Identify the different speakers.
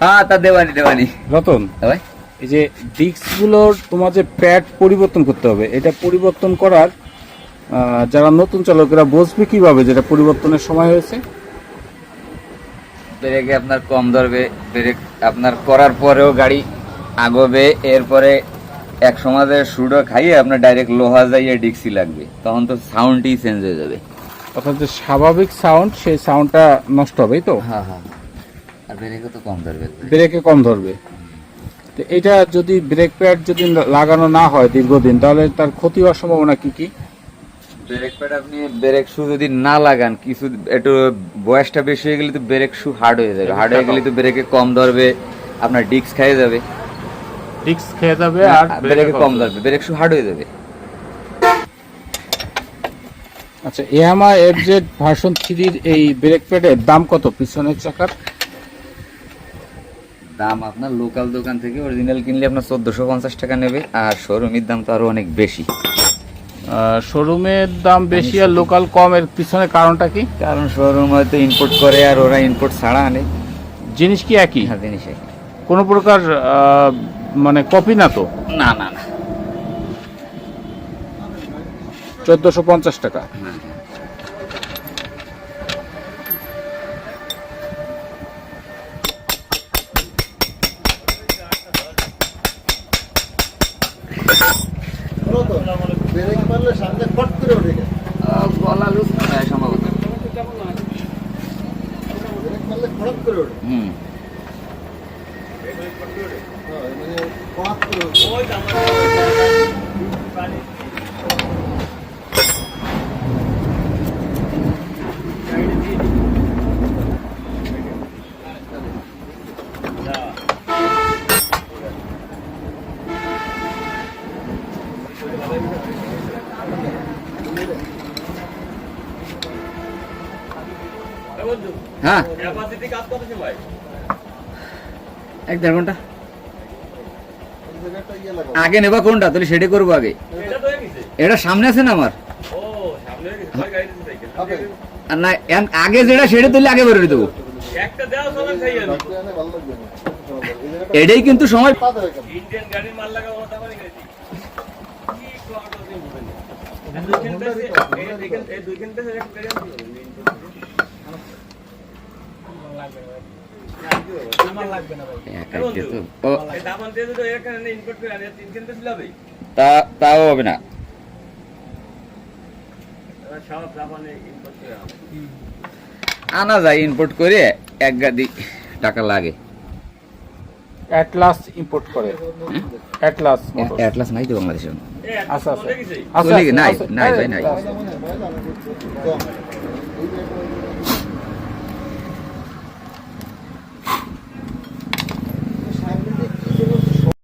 Speaker 1: হ্যাঁ তা দেওয়ানি দেওয়ানি
Speaker 2: রতন,
Speaker 1: ভাই
Speaker 2: এই যে ডিস্কগুলোর তোমার যে প্যাড পরিবর্তন করতে হবে, এটা পরিবর্তন করার যারা নতুন চালকেরা বুঝবে কিভাবে যেটা পরিবর্তনের সময় হয়েছে?
Speaker 1: ব্রেকে আপনার কম ধরবে, ব্রেক আপনার করার পরেও গাড়ি আগবে, এরপরে এক সমাজে সুডো খাইয়ে আপনার ডাইরেক্ট লোহা যাইয়ে ডিক্সি লাগবে, তখন তো সাউন্ডই চেঞ্জ হয়ে যাবে।
Speaker 2: অর্থাৎ যে স্বাভাবিক সাউন্ড, সেই সাউন্ডটা নষ্ট হবে তো,
Speaker 1: হ্যাঁ হ্যাঁ, আর ব্রেকে তো কম ধরবে।
Speaker 2: ব্রেকে কম ধরবে। তো এটা যদি ব্রেক প্যাড যদি লাগানো না হয় দীর্ঘদিন, তাহলে তার ক্ষতি হওয়ার সম্ভাবনা কি কি?
Speaker 1: ব্রেক প্যাড আপনি ব্রেক শু যদি না লাগান, কিছু একটু বয়সটা বেশি হয়ে গেলে তো ব্রেক শু হার্ড হয়ে যাবে, হার্ড হয়ে গেলে তো ব্রেকে কম ধরবে, আপনার ডিস্ক খেয়ে যাবে,
Speaker 2: ডিস্ক খেয়ে যাবে আর
Speaker 1: ব্রেকে কম ধরবে, ব্রেক শু হার্ড হয়ে যাবে।
Speaker 2: আচ্ছা, ইয়ামাহা এফজেড ভার্সন 3 এই ব্রেক প্যাডের দাম কত পিছনের চাকার?
Speaker 1: দাম আপনার লোকাল দোকান থেকে অরিজিনাল কিনলে আপনার 1450 টাকা নেবে, আর শোরুমের দাম তো আরো অনেক বেশি।
Speaker 2: শোরুমের দাম বেশি আর লোকাল কম, এর পিছনে কারণটা কি?
Speaker 1: কারণ শোরুম হয়তো ইম্পোর্ট করে আর ওরা ইম্পোর্ট ছাড়া আনে।
Speaker 2: জিনিস কি একই?
Speaker 1: হ্যাঁ, জিনিস একই।
Speaker 2: কোনো প্রকার মানে কপি না তো?
Speaker 1: না না না।
Speaker 2: 1450 টাকা।
Speaker 1: গলা লুজ হয় সম্ভবত। হুম। হ্যাঁ, 1-1.5 ঘন্টা। আগে নেবা কোনটা, তাহলে সেটা করবো আগে। এটা সামনে আছে না আমার, আর না আগে যেটা সেটা তুলে আগে বেরোতে দেবো। এটাই কিন্তু সময়। তাও হবে না, আনা যায় ইম্পোর্ট করে, এক গাদি টাকা লাগে।
Speaker 2: অ্যাটলাস ইম্পোর্ট করে। Atlas motors.
Speaker 1: অ্যাটলাস নাই তো বাংলাদেশে।
Speaker 2: আচ্ছা আচ্ছা
Speaker 1: নাই নাই ভাই নাই।